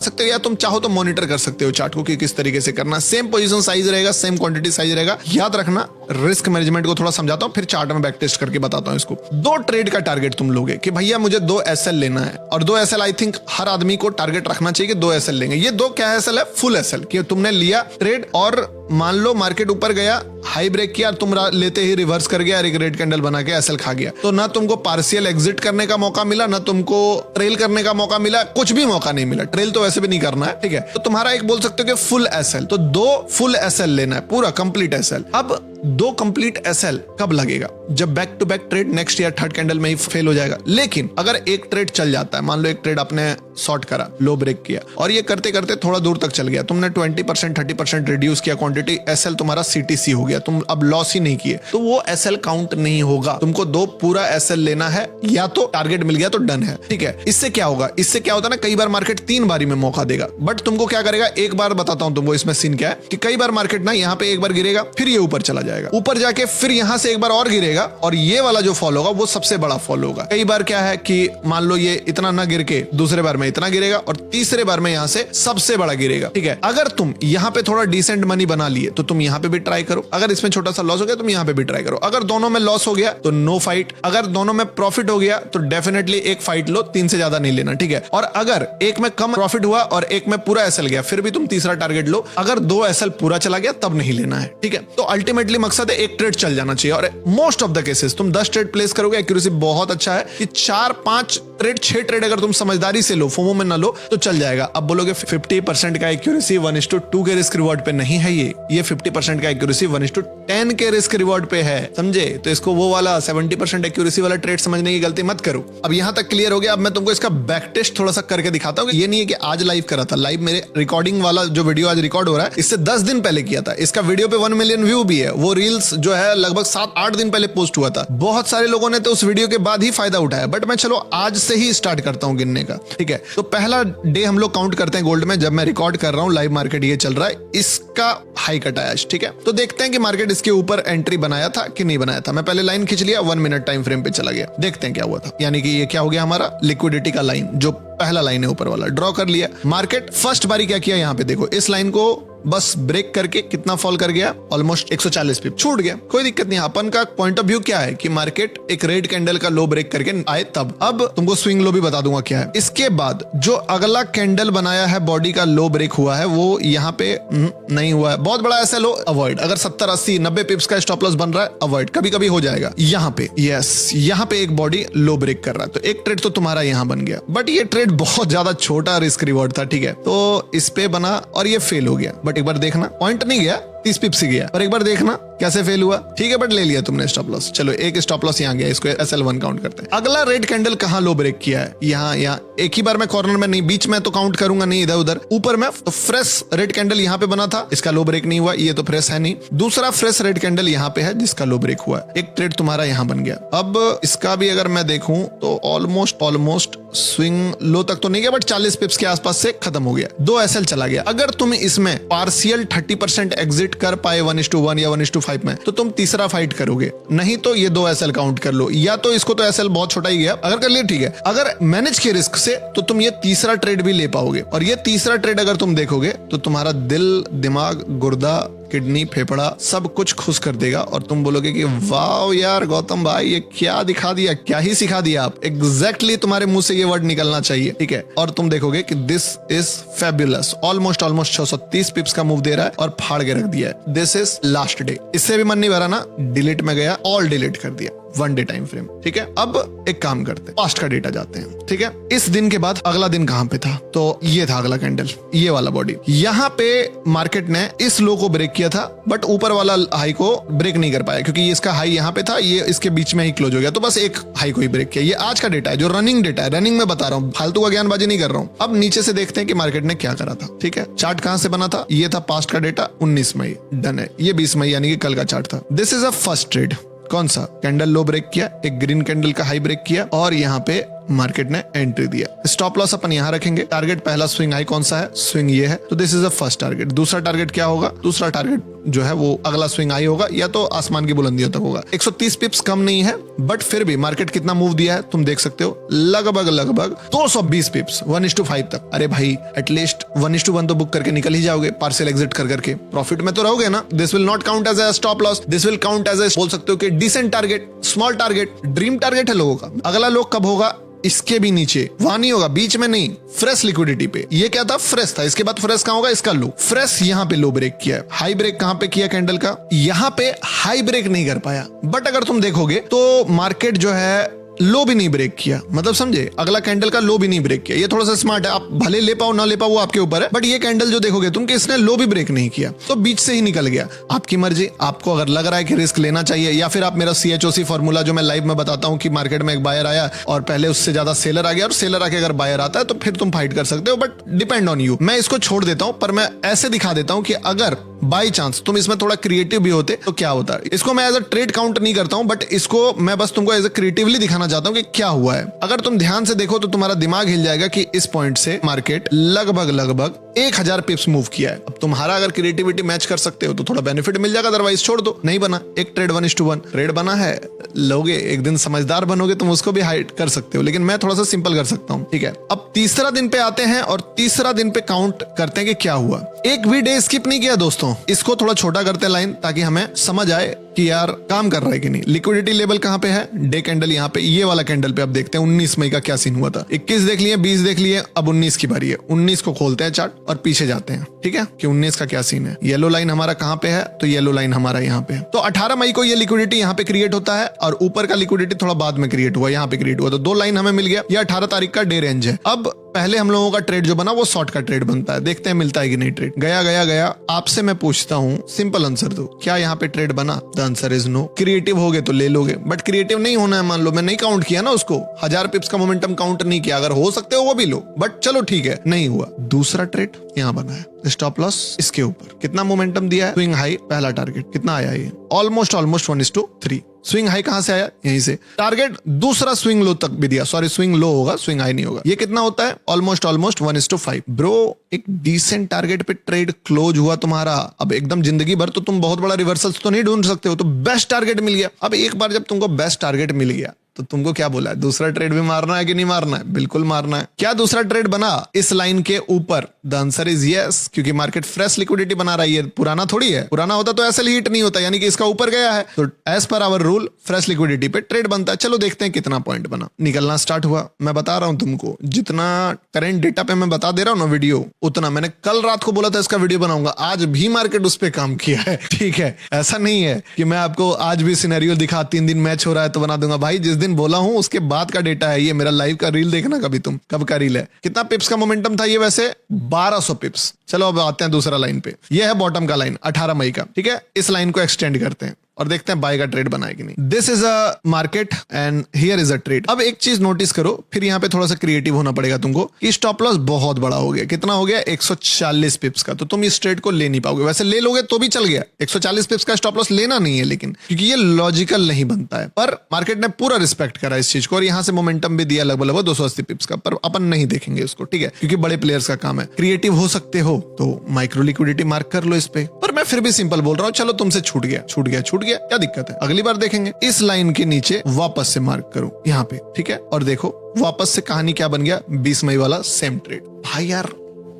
सकते हो या तुम चाहो तो मॉनिटर कर सकते हो चार्ट को कि किस तरीके से करना। सेम पोजीशन साइज रहेगा, सेम क्वांटिटी साइज रहेगा। याद रखना, रिस्क मैनेजमेंट को थोड़ा समझाता हूं, फिर चार्ट में बैक टेस्ट करके बताता हूं इसको। 2 ट्रेड का टारगेट तुम लोगे कि भैया मुझे 2 एसएल लेना है, और 2 एसएल आई थिंक हर आदमी को टारगेट रखना चाहिए कि 2 एसएल लेंगे। ये 2 क्या एसएल है? फुल एसएल, कि तुमने लिया ट्रेड और मान लो मार्केट ऊपर गया, हाई ब्रेक किया, तुम लेते ही रिवर्स कर गया और एक रेड कैंडल बना के एसएल खा गया, तो ना तुमको पार्शियल एग्जिट करने का मौका मिला, ना तुमको ट्रेल करने का मौका मिला, कुछ भी मौका नहीं मिला। ट्रेल तो वैसे भी नहीं करना है, ठीक है। तो तुम्हारा एक बोल सकते हो कि फुल एसएल, तो 2 फुल एसएल लेना है, पूरा कंप्लीट एसएल। अब 2 कंप्लीट एसएल कब लगेगा? जब back to back trade next या थर्ड कैंडल में ही फेल हो जाएगा। लेकिन अगर एक ट्रेड चल जाता है, मान लो एक ट्रेड आपने शॉर्ट करा, लो ब्रेक किया, और ये करते करते थोड़ा दूर तक चल गया, तुमने 20% 30% रिड्यूस किया क्वांटिटी, एसएल तुम्हारा सीटीसी हो गया, तुम अब लॉस ही नहीं किए, तो वो एसएल काउंट नहीं होगा। तुमको 2 पूरा एसएल लेना है, या तो टारगेट मिल गया तो डन है, ठीक है। इससे क्या होगा? इससे क्या होता है ना, कई बार मार्केट 3 बारी में मौका देगा, बट तुमको क्या करेगा, एक बार बताता हूं तुमको इसमें सीन क्या है, कि कई बार मार्केट ना यहाँ पे एक बार गिरेगा, फिर ये ऊपर चला जाएगा, ऊपर जाके फिर यहां से एक बार और गिरेगा, और ये वाला जो फॉल होगा वो सबसे बड़ा फॉल होगा। कई बार क्या है कि मान लो ये इतना ना गिर के दूसरे बार में इतना गिरेगा, और तीसरे बार में यहां से सबसे बड़ा गिरेगा, ठीक है। अगर तुम यहां पे थोड़ा डिसेंट मनी बना लिए तो तुम यहां पे भी ट्राई करो, अगर इसमें छोटा सा लॉस हो गया तुम यहां पे भी ट्राई करो। अगर दोनों में लॉस हो गया तो नो फाइट, अगर दोनों में प्रॉफिट हो गया तो डेफिनेटली एक फाइट लो, 3 से ज्यादा नहीं लेना, ठीक है। और अगर एक में कम प्रॉफिट हुआ और एक में पूरा एसएल गया, फिर भी तुम तीसरा टारगेट लो। अगर 2 एसएल पूरा चला गया तब नहीं लेना है, ठीक है। तो अल्टीमेटली मकसद है एक ट्रेड चल जाना चाहिए, और मोस्ट ऑफ द केसेस तुम 10 ट्रेड प्लेस करोगे, एक्यूरेसी बहुत अच्छा है कि 4 5 ट्रेड 6 ट्रेड अगर तुम समझदारी से लो, फोमो में ना लो, तो चल जाएगा। अब बोलोगे 50% का एक्यूरेसी 1:2 के रिस्क रिवॉर्ड पे नहीं है, ये 50% का एक्यूरेसी 1:10 के रिस्क रिवॉर्ड पे है, समझे? तो इसको वो वाला 70% एक्यूरेसी वाला ट्रेड समझने की गलती मत करो। अब यहां तक क्लियर हो गया। अब मैं तुमको इसका बैक टेस्ट थोड़ा सा करके दिखाता हूं। ये नहीं है कि आज लाइव करा था, लाइव मेरे रिकॉर्डिंग वाला जो वीडियो आज रिकॉर्ड हो रहा है, इससे 10 दिन पहले किया था। इसका वीडियो पे 1 मिलियन व्यू भी है। वो रील्स जो है लगभग 7-8 दिन पहले पोस्ट हुआ था। बहुत सारे लोगों ने तो उस वीडियो के बाद ही फायदा उठाया, बट मैं चलो आज से ही स्टार्ट करता हूं गिनने का, ठीक है। तो पहला डे हम लोग काउंट करते हैं गोल्ड में, जब मैं रिकॉर्ड कर रहा हूं, लाइव मार्केट ये चल रहा है, इसका हाई कटा है, ठीक है। तो देखते हैं कि मार्केट इसके ऊपर एंट्री बनाया था कि नहीं बनाया था। मैं पहले लाइन खींच लिया, 1 मिनट टाइम फ्रेम पे चला गया, देखते हैं क्या हुआ था। यानी कि ये क्या हो गया, हमारा लिक्विडिटी का लाइन, जो पहला लाइन है ऊपर वाला, ड्रॉ कर लिया। मार्केट फर्स्ट बारी क्या किया, यहाँ पे देखो, इस लाइन को बस ब्रेक करके कितना फॉल कर गया, ऑलमोस्ट 140 पिप छूट गया। कोई दिक्कत नहीं। अपन का पॉइंट ऑफ व्यू क्या है कि मार्केट एक रेड कैंडल का लो ब्रेक करके आए तब। अब तुमको स्विंग लो भी बता दूंगा क्या है। इसके बाद जो अगला कैंडल बनाया है, बॉडी का लो ब्रेक हुआ है, वो यहाँ पे नहीं हुआ है। बहुत बड़ा ऐसा लो अवॉइड। अगर 70 80 90 पिप्स का स्टॉप लॉस बन रहा है, अवॉइड, कभी कभी हो जाएगा। यहाँ पे यस, यहाँ पे एक बॉडी लो ब्रेक कर रहा है, तो एक ट्रेड तो तुम्हारा यहाँ बन गया, बट ये ट्रेड बहुत ज्यादा छोटा रिस्क रिवॉर्ड था, ठीक है। तो इस पे बना और ये फेल हो गया, बट एक बार देखना, पॉइंट नहीं गया, 30 पिप्स गया, पर एक बार देखना कैसे फेल हुआ, ठीक है। बट ले लिया तुमने स्टॉप लॉस, चलो एक स्टॉप लॉस यहाँ गया, इसको SL1 काउंट करते हैं। अगला रेड कैंडल कहाँ लो ब्रेक किया है, यहाँ एक ही बार में, कॉर्नर में नहीं, बीच में तो काउंट करूंगा नहीं, इधर उधर ऊपर में। तो फ्रेश रेड कैंडल यहाँ पे बना था, इसका लो ब्रेक नहीं हुआ, ये तो फ्रेश है नहीं। दूसरा फ्रेश रेड कैंडल यहाँ पे है जिसका लो ब्रेक हुआ, एक ट्रेड तुम्हारा यहाँ बन गया। अब इसका भी अगर मैं देखूं तो ऑलमोस्ट स्विंग लो तक तो नहीं गया, बट 40 पिप्स के आसपास से खत्म हो गया, 2 SL चला गया। अगर तुम इसमें पार्शियल 30% एग्जिट कर पाए 1:1 या 1:5 में, तो तुम तीसरा फाइट करोगे, नहीं तो ये 2 SL काउंट कर लो, या तो इसको तो SL बहुत छोटा ही गया, अगर कर लिया ठीक है। अगर मैनेज के रिस्क से तो तुम ये तीसरा ट्रेड भी ले पाओगे, और ये तीसरा ट्रेड अगर तुम देखोगे तो तुम्हारा दिल, दिमाग, गुर्दा, किडनी, फेफड़ा सब कुछ खुश कर देगा, और तुम बोलोगे कि वाह यार गौतम भाई, ये क्या दिखा दिया, क्या ही सिखा दिया आप। एग्जैक्टली तुम्हारे मुंह से ये वर्ड निकलना चाहिए, ठीक है। और तुम देखोगे कि दिस इज फैबुलस, ऑलमोस्ट 630 पिप्स का मूव दे रहा है और फाड़ के रख दिया है। This is last day. इससे भी मन नहीं भरा ना, डिलीट में गया, ऑल डिलीट कर दिया, 1 डे टाइम फ्रेम, ठीक है। अब एक काम करते हैं, पास्ट का डेटा जाते हैं, ठीक है। इस दिन के बाद अगला दिन कहां पे था, तो ये था अगला कैंडल, ये वाला बॉडी। यहाँ पे मार्केट ने इस लो को ब्रेक किया था, बट ऊपर वाला हाई को ब्रेक नहीं कर पाया, क्योंकि इसका हाई यहाँ पे था, ये इसके बीच में ही क्लोज हो गया, तो बस एक हाई को ही ब्रेक किया। ये आज का डेटा है, जो रनिंग डेटा है, रनिंग में बता रहा हूँ, फालतू का ज्ञानबाजी नहीं कर रहा हूँ। अब नीचे से देखते हैं कि मार्केट ने क्या करा था, ठीक है। चार्ट कहां से बना था, ये था पास्ट का डेटा, 19 मई, डन है। ये 20 मई यानी कि कल का चार्ट था। This is a first trade. कौन सा कैंडल लो ब्रेक किया, एक ग्रीन कैंडल का हाई ब्रेक किया, और यहाँ पे मार्केट ने एंट्री दिया। स्टॉप लॉस अपन यहाँ रखेंगे। टारगेट पहला स्विंग हाई कौन सा है, स्विंग ये है, तो this is a first target. दूसरा टारगेट क्या होगा, दूसरा टारगेट जो है वो अगला स्विंग हाई होगा या तो आसमान की बुलंदियों तक होगा। 130 पिप्स कम नहीं है, बट फिर भी मार्केट कितना मूव दिया है तुम देख सकते हो, लगभग 220 पिप्स 1:5 तक। अरे भाई एटलीस्ट 1:1 तो बुक करके निकल ही जाओगे पार्शियल एग्जिट कर करके, प्रॉफिट में तो रहोगे ना। This will not count as a stop loss, this will count as बोल सकते हो कि decent target, small target, dream target है लोगों का। अगला लोग कब होगा, इसके भी नीचे, वहां नहीं होगा, बीच में नहीं, फ्रेश लिक्विडिटी पे। ये क्या था, फ्रेश था, इसके बाद फ्रेश कहां होगा, इसका लो। फ्रेश यहाँ पे लो ब्रेक किया है, हाई ब्रेक कहां पे किया कैंडल का, यहाँ पे हाई ब्रेक नहीं कर पाया। बट अगर तुम देखोगे तो मार्केट जो है लो भी नहीं ब्रेक किया, मतलब समझे, अगला कैंडल का लो भी नहीं ब्रेक किया। ये थोड़ा सा स्मार्ट है, आप भले ले पाओ ना ले पाओ वो आपके ऊपर है, बट ये कैंडल जो देखोगे तुम कि इसने लो भी ब्रेक नहीं किया, तो बीच से ही निकल गया। आपकी मर्जी, आपको अगर लग रहा है कि रिस्क लेना चाहिए, या फिर आप मेरा CHOC फॉर्मूला जो मैं लाइव में बताता हूं कि मार्केट में एक बायर आया और पहले उससे ज्यादा सेलर आ गया और सेलर आके अगर बायर आता है तो फिर तुम फाइट कर सकते हो, बट डिपेंड ऑन यू। मैं इसको छोड़ देता हूं, पर मैं ऐसे दिखा देता हूं कि अगर बाई चांस तुम इसमें थोड़ा क्रिएटिव भी होते तो क्या होता है। इसको मैं एज अ ट्रेड काउंट नहीं करता हूं, बट इसको मैं बस तुमको एज अ क्रिएटिवली दिखाना चाहता हूं कि क्या हुआ है। अगर तुम ध्यान से देखो तो तुम्हारा दिमाग हिल जाएगा कि इस पॉइंट से मार्केट लगभग 1000 पिप्स मूव किया है। अब तुम्हारा अगर क्रिएटिविटी मैच कर सकते हो तो थोड़ा बेनिफिट मिल जाएगा, अदरवाइज छोड़ दो। नहीं बना, एक ट्रेड 1:1 ट्रेड बना है, लोगे, एक दिन समझदार बनोगे तुम उसको भी हाइड कर सकते हो, लेकिन मैं थोड़ा सा सिंपल कर सकता हूं, ठीक है। अब तीसरा दिन पे आते हैं और तीसरा दिन पे काउंट करते हैं कि क्या हुआ। एक भी डे स्किप नहीं किया दोस्तों, इसको थोड़ा छोटा करते हैं लाइन, ताकि हमें समझ आए कि यार काम कर रहा है कि नहीं। लिक्विडिटी लेवल कहां पे है, डे कैंडल यहाँ पे, ये वाला कैंडल पे अब देखते हैं 19 मई का क्या सीन हुआ था। 21 देख लिए, 20 देख लिए, अब 19 की बारी है। 19 को खोलते हैं चार्ट और पीछे जाते हैं, ठीक है, कि 19 का क्या सीन है। येलो लाइन हमारा कहां पे है, तो येलो लाइन हमारा यहाँ पे है। तो 18 मई को ये लिक्विडिटी यहाँ पे क्रिएट होता है और ऊपर का लिक्विडिटी थोड़ा बाद में क्रिएट हुआ, यहाँ पे क्रिएट हुआ, तो 2 लाइन हमें मिल गया। ये 18 तारीख का डे रेंज है। अब पहले हम लोगों का ट्रेड जो बना वो शॉर्ट का ट्रेड बनता है, देखते हैं मिलता है कि नहीं ट्रेड। गया आपसे मैं पूछता हूं, सिंपल आंसर दो, क्या यहाँ पे ट्रेड बना? The answer is no. Creative होगे तो ले लोगे, बट क्रिएटिव नहीं होना है, मान लो मैं नहीं काउंट किया ना उसको, 1000 पिप्स का मोमेंटम काउंट नहीं किया, अगर हो सकते हो वो भी लो, बट चलो ठीक है, नहीं हुआ। दूसरा ट्रेड यहाँ बना है, स्टॉप लॉस इसके ऊपर, कितना मोमेंटम दिया है, स्विंग हाई, पहला टारगेट कितना आया, ये ऑलमोस्ट 1:3। स्विंग हाई कहां से आया, यहीं से। टारगेट दूसरा स्विंग लो तक भी दिया, सॉरी स्विंग लो होगा, स्विंग हाई नहीं होगा। ये कितना होता है, ऑलमोस्ट 1:5। ब्रो एक डिसेंट टारगेट पे ट्रेड क्लोज हुआ तुम्हारा। अब एकदम जिंदगी भर तो तुम बहुत बड़ा रिवर्सल्स तो नहीं ढूंढ सकते हो, तो बेस्ट टारगेट मिल गया। अब एक बार जब तुमको बेस्ट टारगेट मिल गया तो तुमको क्या बोला है, दूसरा ट्रेड भी मारना है कि नहीं मारना है? बिल्कुल मारना है। क्या दूसरा ट्रेड बना इस लाइन के ऊपर? द आंसर इज यस, क्योंकि मार्केट फ्रेश लिक्विडिटी बना रही है, पुराना थोड़ी है। पुराना होता तो ऐसे हिट नहीं होता, यानी कि इसका ऊपर गया है, तो as per our rule fresh liquidity पे ट्रेड बनता है। चलो देखते हैं कितना पॉइंट बना। निकलना स्टार्ट हुआ, मैं बता रहा हूं तुमको, जितना करेंट डेटा पे मैं बता दे रहा हूं ना वीडियो, उतना मैंने कल रात को बोला था इसका वीडियो बनाऊंगा, आज भी मार्केट उस पर काम किया है, ठीक है। ऐसा नहीं है कि मैं आपको आज भी सिनेरियो दिखा 3 दिन मैच हो रहा है तो बना दूंगा। भाई जिस दिन बोला हूं उसके बाद का डेटा है ये, मेरा लाइव का रील देखना कभी तुम, कब का रील है। कितना पिप्स का मोमेंटम था ये, वैसे 1200 पिप्स। चलो अब आते हैं दूसरा लाइन पे, ये है बॉटम का लाइन 18 मई का, ठीक है। इस लाइन को एक्सटेंड करते हैं और देखते हैं बाय का ट्रेड बना है कि नहीं। This is a market and here is a trade. अब एक चीज नोटिस करो, फिर यहाँ पे थोड़ा सा क्रिएटिव होना पड़ेगा तुमको, कि स्टॉप लॉस बहुत बड़ा हो गया। कितना हो गया, 140 पिप्स का। तो तुम इस ट्रेड को ले नहीं पाओगे, वैसे ले लोगे तो भी चल गया, 140 पिप्स का स्टॉप लॉस लेना नहीं है, लेकिन क्योंकि ये लॉजिकल नहीं बनता है। पर मार्केट ने पूरा रिस्पेक्ट करा इस चीज को और यहाँ से मोमेंटम भी दिया लगभग 280 पिप्स का, पर अपन नहीं देखेंगे उसको, ठीक है, क्योंकि बड़े प्लेयर्स का काम है। क्रिएटिव हो सकते हो तो माइक्रो लिक्विडिटी मार्क कर लो इस पे, पर मैं फिर भी सिंपल बोल रहा हूँ, चलो तुमसे छूट गया, क्या दिक्कत है, अगली बार देखेंगे। इस लाइन के नीचे वापस से मार्क करो यहाँ पे, ठीक है, और देखो वापस से कहानी क्या बन गया, 20 मई वाला सेम ट्रेड। भाई यार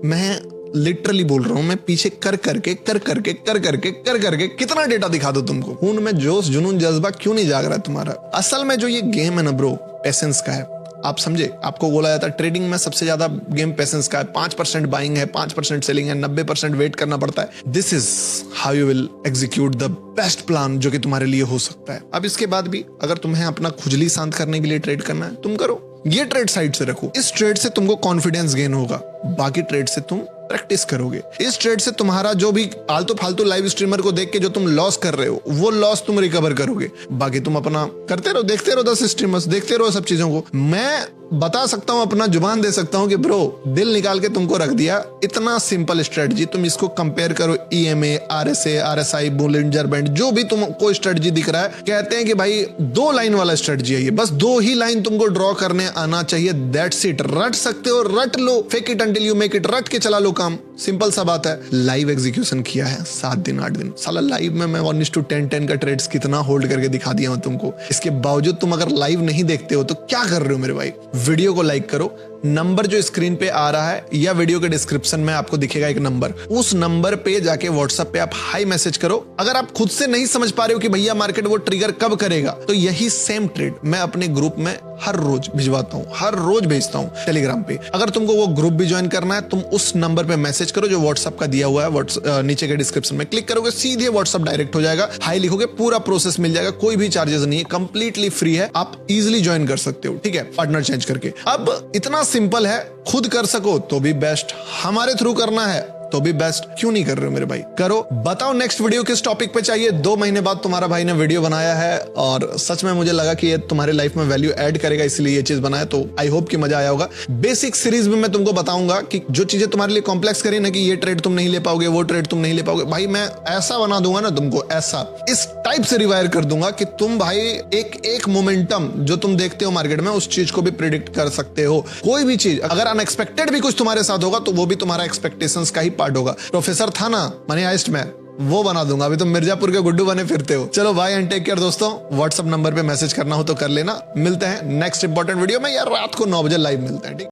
मैं लिटरली बोल रहा हूं, मैं पीछे कर करके कितना डेटा दिखा दो तुमको, खून में जोश जुनून जज्बा क्यों नहीं जाग रहा है तुम्हारा। असल में जो ये गेम है ना ब्रो, पेशेंस का है। आप समझे, आपको बोला जाता है ट्रेडिंग में सबसे ज्यादा गेम पेशेंस का है। 5% बाइंग है, 5% सेलिंग है, 90% वेट करना पड़ता है। This is how you will execute the best plan जो कि तुम्हारे लिए हो सकता है। अब इसके बाद भी अगर तुम्हें अपना खुजली शांत करने के लिए ट्रेड करना है, तुम करो, ये ट्रेड साइड से रखो। इस ट्रेड से तुमको कॉन्फिडेंस गेन होगा, बाकी ट्रेड से तुम प्रैक्टिस करोगे। इस ट्रेड से तुम्हारा जो भी आलतू फालतू लाइव स्ट्रीमर को देख के जो तुम लॉस कर रहे हो, वो लॉस तुम रिकवर करोगे। बाकी तुम अपना करते रहो, देखते रहो 10 स्ट्रीमर्स, देखते रहो सब चीजों को। मैं बता सकता हूं, अपना जुबान दे सकता हूं कि ब्रो दिल निकाल के तुमको रख दिया। इतना सिंपल स्ट्रेटजी, तुम इसको कंपेयर करो EMA, RSA, RSI, Bollinger band, जो भी तुमको स्ट्रेटजी दिख रहा है, कहते हैं कि भाई 2 लाइन वाला स्ट्रेटजी है ये, बस 2 ही लाइन तुमको ड्रॉ करने आना चाहिए, दैट्स इट। रट सकते हो, रट लो, fake it until you make it, रट के चला लो काम, सिंपल सा बात है। लाइव एग्जीक्यूशन किया है 7 दिन 8 दिन, साला लाइव में मैं 1:10 का ट्रेड्स कितना होल्ड करके दिखा दिया हूं तुमको। इसके बावजूद तुम अगर लाइव नहीं देखते हो तो क्या कर रहे हो मेरे भाई। वीडियो को लाइक करो, नंबर जो स्क्रीन पे आ रहा है या वीडियो के डिस्क्रिप्शन में आपको दिखेगा एक नंबर, उस नंबर पे जाके व्हाट्सएप पे आप हाई मैसेज करो। अगर आप खुद से नहीं समझ पा रहे हो कि भैया मार्केट वो ट्रिगर कब करेगा, तो यही सेम ट्रेड मैं अपने ग्रुप में हर रोज भिजवाता हूं, हर रोज भेजता हूं टेलीग्राम पे। अगर तुमको वो ग्रुप भी ज्वाइन करना है, तुम उस नंबर पे मैसेज करो जो व्हाट्सएप का दिया हुआ है, नीचे के डिस्क्रिप्शन में क्लिक करोगे, सीधे व्हाट्सएप डायरेक्ट हो जाएगा, हाई लिखोगे, पूरा प्रोसेस मिल जाएगा, कोई भी चार्जेस नहीं है, कंप्लीटली फ्री है, आप इजिली ज्वाइन कर सकते हो, ठीक है, पार्टनर चेंज करके। अब इतना सिंपल है, खुद कर सको तो भी बेस्ट, हमारे थ्रू करना है तो भी बेस्ट, क्यों नहीं कर रहे हो मेरे भाई, करो। बताओ नेक्स्ट वीडियो किस टॉपिक पे चाहिए। 2 महीने बाद तुम्हारा भाई ने वीडियो बनाया है और सच में मुझे लगा कि ये तुम्हारे लाइफ में वैल्यू ऐड करेगा, इसलिए ये चीज बनाया, तो आई होप कि मजा आया होगा। बेसिक सीरीज में मैं तुमको बताऊंगा कि जो चीजें तुम्हारे लिए कॉम्प्लेक्स करी ना, कि ये ट्रेड तुम नहीं ले पाओगे, वो ट्रेड तुम नहीं ले पाओगे, भाई मैं ऐसा बना दूंगा ना तुमको, ऐसा इस टाइप से रिवायर कर दूंगा कि तुम भाई एक एक मोमेंटम जो तुम देखते हो मार्केट में, उस चीज को भी प्रिडिक्ट कर सकते हो। कोई भी चीज अगर अनएक्सपेक्टेड भी कुछ तुम्हारे साथ होगा तो वो भी तुम्हारा एक्सपेक्टेशंस का ही पार्ट होगा। प्रोफेसर था ना मनी हाइस्ट में, वो बना दूंगा, अभी तुम मिर्जापुर के गुड्डू बने फिरते हो। चलो बाय एंड टेक केयर दोस्तों। व्हाट्सएप नंबर पे मैसेज करना हो तो कर लेना। मिलते हैं नेक्स्ट इंपॉर्टेंट वीडियो में, यार रात को 9 बजे लाइव मिलते हैं, ठीक।